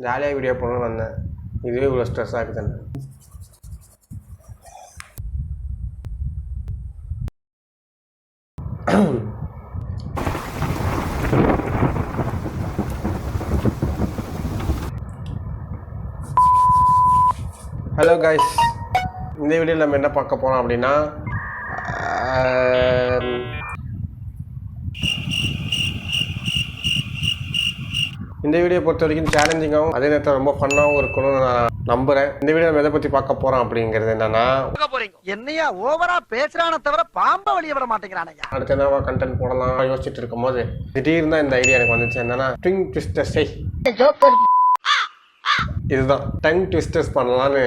ஜாலியாக வீடியோ போடணும்னு வந்தேன். இதுவே இவ்வளோ ஸ்ட்ரெஸ் ஆகுதுன்னு. ஹலோ காய்ஸ், இந்த வீடியோவில் நம்ம என்ன பார்க்க போகிறோம் அப்படின்னா, இந்த வீடியோ பொறுத்த வரைக்கும் சேலஞ்சிங்காகவும் அதே நேரத்தில் ரொம்ப ஃபன்னாகவும் இருக்கணும்னு நான் நம்புகிறேன். இந்த வீடியோ நம்ம எதை பற்றி பார்க்க போகிறோம் அப்படிங்கிறது என்னன்னா, என்னையா ஓவரா பேசுறானே தவிர பாம்ப வெளிய விட மாட்டேங்கிறானயா. அடுத்து என்னவா கண்டென்ட் போடலாம் யோசிச்சுட்டு இருக்கும் போது திடீர்னு தான் இந்த ஐடியா எனக்கு வந்துச்சு. என்னன்னா, டங் ட்விஸ்டர்ஸ். இதுதான் டங் ட்விஸ்டர்ஸ் பண்ணலான்னு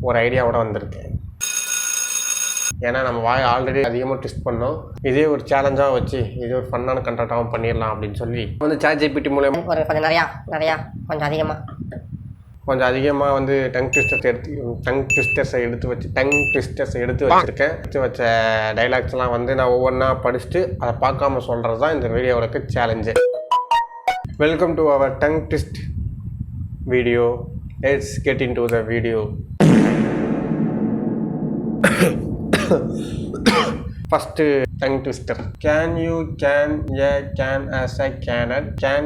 ஒரு ஐடியாவோட வந்திருக்கேன். ஏன்னா நம்ம வாய் ஆல்ரெடி அதிகமாக ட்விஸ்ட் பண்ணோம். இதே ஒரு சேலஞ்சாக வச்சு இதே ஒரு ஃபன்னான கண்டென்ட்டாகவும் பண்ணிடலாம் அப்படின்னு சொல்லி வந்து ChatGPT மூலமா ஒரு கொஞ்சம் நிறையா கொஞ்சம் அதிகமாக வந்து டங் ட்விஸ்டர்ஸை எடுத்து வச்சுருக்கேன். எடுத்து வச்ச டைலாக்ஸ்லாம் வந்து நான் ஒவ்வொன்றா படிச்சுட்டு அதை பார்க்காம சொல்கிறது தான் இந்த வீடியோவுக்கு challenge. Welcome to our tongue twister video. Let's get into the video. First tongue twister. Can you can a can as a cannot can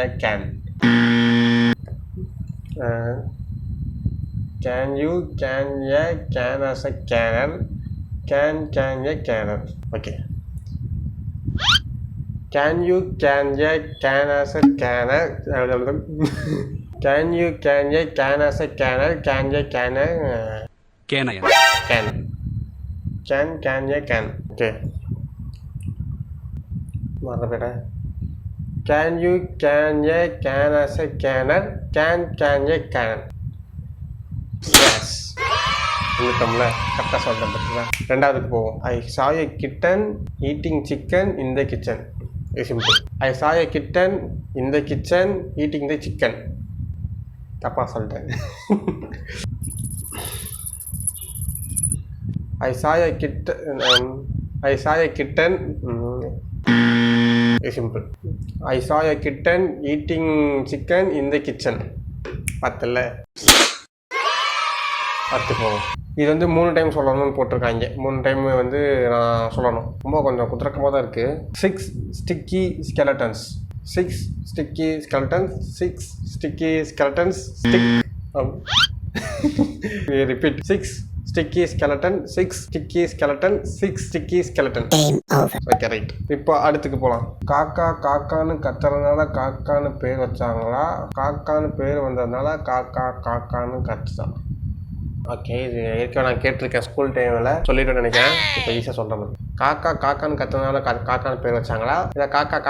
a can. Can you can a can as a cannot can a cannot. Okay. Can you can a can as a cannot. Can you can a can as a cannot can a cannot. Can ya can. Okay. Marah. Can you can ya can as a canner can ya can. Yes. ini tamla kata சொல்றேன் பத்தியா. ரெண்டாவதுக்கு போவோம். I saw a kitten eating chicken in the kitchen. It's simple. I saw a kitten in the kitchen eating the chicken. தப்பா சொல்றேன். I saw a kitten. It's simple. I saw a kitten eating chicken in the kitchen. பத்தல. பத்து போகும். இது வந்து 3 time சொல்லணும்னு போட்டிருக்காங்க. 3 time வந்து நான் சொல்லணும். ரொம்ப கொஞ்சம் குதிரக்கமாக தான் இருக்குது. 6 sticky skeletons. 6 sticky skeletons. 6 sticky skeletons. Repeat. 6 sticky skeleton, 6 sticky skeleton, 6 sticky skeleton. Okay, right. இப்போ அடுத்துக்கு போகலாம். காக்கான்னு கத்துறதுனால காக்கான்னு பேர் வச்சாங்களா, காக்கான்னு பேர் வந்ததுனால காக்கான்னு கத்துதான். ஓகே, இது ஏற்கனவே நான் கேட்டிருக்கேன் ஸ்கூல் டைமில், சொல்லிட்டு நினைக்கிறேன். இப்போ ஈஸியாக சொல்கிற மாதிரி காக்கான்னு கத்துறதுனால காக்கான்னு பேர் வச்சாங்களா, இல்லை காக்கான்னு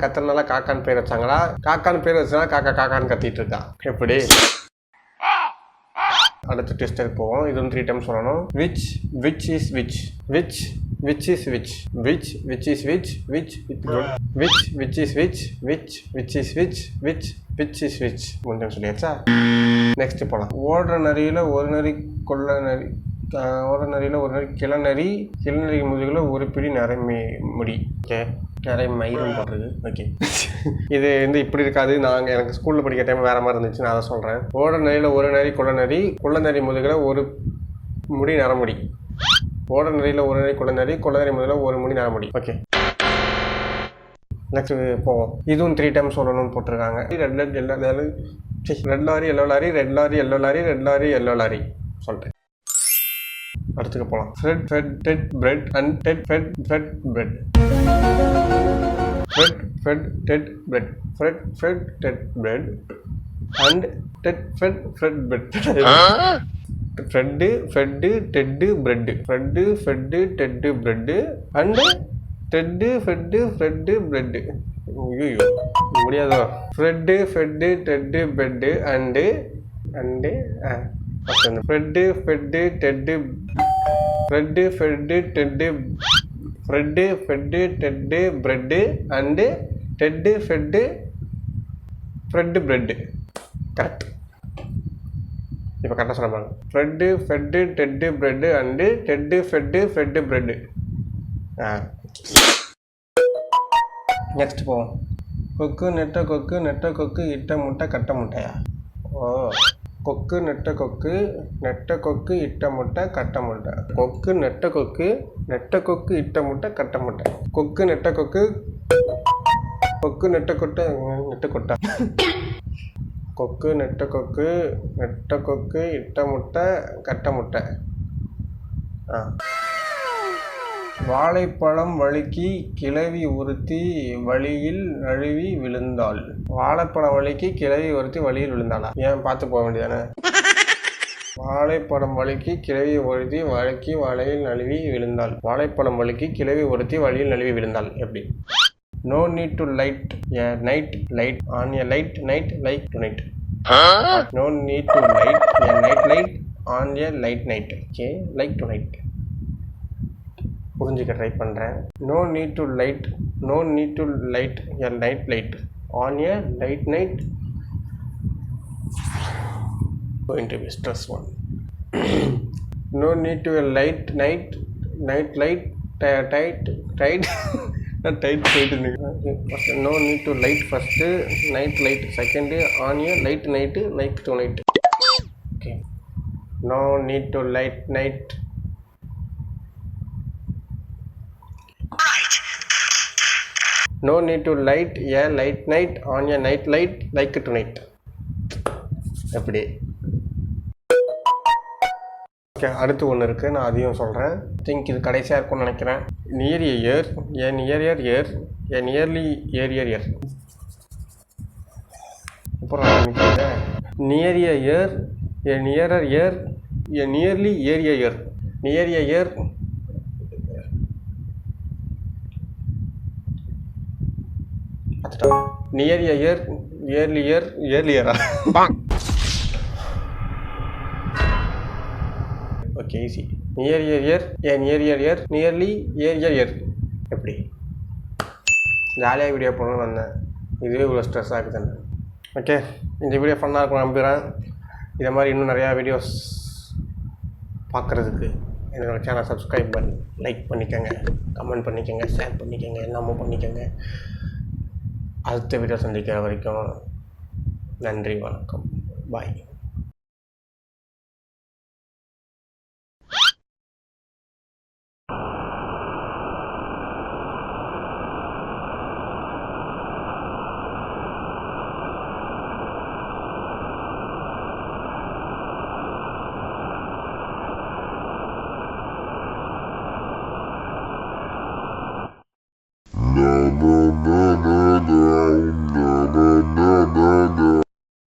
கத்துறதுனால காக்கான்னு பேர் வச்சாங்களா, காக்கான்னு பேர் வச்சதுனால காக்கான்னு கத்திட்டு இருக்கா. எப்படி? அடுத்த டெஸ்ட்டுக்கு போவோம். இது வந்து 3 டைம் சொல்லணும். which is which 3 டைம் சொல்லியாச்சா. நெக்ஸ்ட் போகலாம். ஓடுற நரியில் ஒரு நரி கொள்ள நரி, ஓடுற நரியில் ஒரு நரி கிளநரி, கிளநரி முதுகில் ஒரு பிடி முடி. ஓகே, நிறைய மயிரும் போடுறது. ஓகே, இது வந்து இப்படி இருக்காது. எனக்கு ஸ்கூலில் படிக்கிற டைம் வேறு மாதிரி இருந்துச்சு, நான் அதை சொல்கிறேன். ஓடுற நரியில் ஒரு நரி கொள்ள நரி முதுகில் ஒரு முடி நரமுடி. ஓடுற நரியில் ஒரு நரி கொள்ள நரி முதுகில் ஒரு முடி நரமுடி. ஓகே, நெக்ஸ்ட் போவோம். இதுவும் 3 டைம் சொல்லணும்னு போட்டிருக்காங்க. ரெட் லாரி எல்லோ லாரி சொல்லிட்டேன். அடுத்துக்கு போகலாம். fed bread and fed bread. fed bread and fed bread. fed bread and fed bread. ஐயோ முடியாதோ. fed bread and bread. Correct. இப்போ கரெக்டாக சொல்ல fed bread and fed bread. Next போவோம். கொக்கு நெட்ட கொக்கு இட்ட முட்டை கட்ட முட்டையா? ஓ, கொக்கு நெட்ட கொக்கு இட்ட முட்டை கட்ட முட்டை. கொக்கு நெட்ட கொக்கு இட்ட முட்டை கட்ட முட்டை. கொக்கு நெட்ட கொட்டை நெட்ட கொட்டா. கொக்கு நெட்ட கொக்கு இட்ட முட்டை கட்ட முட்டை. வாழைப்பழம் வழுக்கி கிழவி ஒருத்தி வழியில் நழுவி விழுந்தாள். வாழைப்பழம் வழுக்கி கிழவி ஒருத்தி வழியில் விழுந்தாளா? ஏன் பார்த்து போக வேண்டியதானே? வாழைப்பழம் வழுக்கி கிழவி ஒருத்தி வழியில் நழுவி விழுந்தாள். வாழைப்பழம் வழுக்கி கிழவி ஒருத்தி வழியில் நழுவி விழுந்தாள். எப்படி? No need to light a night light on a light night like tonight. No need to light a night light on a light night. Okay, like tonight. புரிஞ்சுக்க ட்ரை பண்ணுறேன். No need to light a night light on a light night. Going to be stress one. No need to a night light tight. Not tight No need to light first, night light second, on a light night like tonight. Okay. No need to light night. No need to light a light night on a night light like tonight. எப்படி? Okay, அடுத்து ஒன்று இருக்குது, நான் அதையும் சொல்கிறேன். Think இது கடைசியாக இருக்கும்னு நினைக்கிறேன். Near year a near year A nearly இயர். அப்புறம் near year a nearer year A nearly year. Near year near year இயர்லியரா? Okay, easy. Near year a near year nearly year. எப்படி? ஜாலியாக வீடியோ போடணும்னு வந்தேன். இதுவே இவ்வளோ ஸ்ட்ரெஸ் ஆகுது தானே. ஓகே, இந்த வீடியோ ஃபன்னாக இருக்கும் நம்புகிறேன். இதை மாதிரி இன்னும் நிறையா வீடியோஸ் பார்க்குறதுக்கு என்னோடய சேனல் சப்ஸ்கிரைப் பண்ணி லைக் பண்ணிக்கோங்க, கமெண்ட் பண்ணிக்கோங்க, ஷேர் பண்ணிக்கோங்க, எல்லாமே பண்ணிக்கோங்க. அடுத்த வீடியோ சந்திக்கிற வரைக்கும் நன்றி, வணக்கம், பாய்.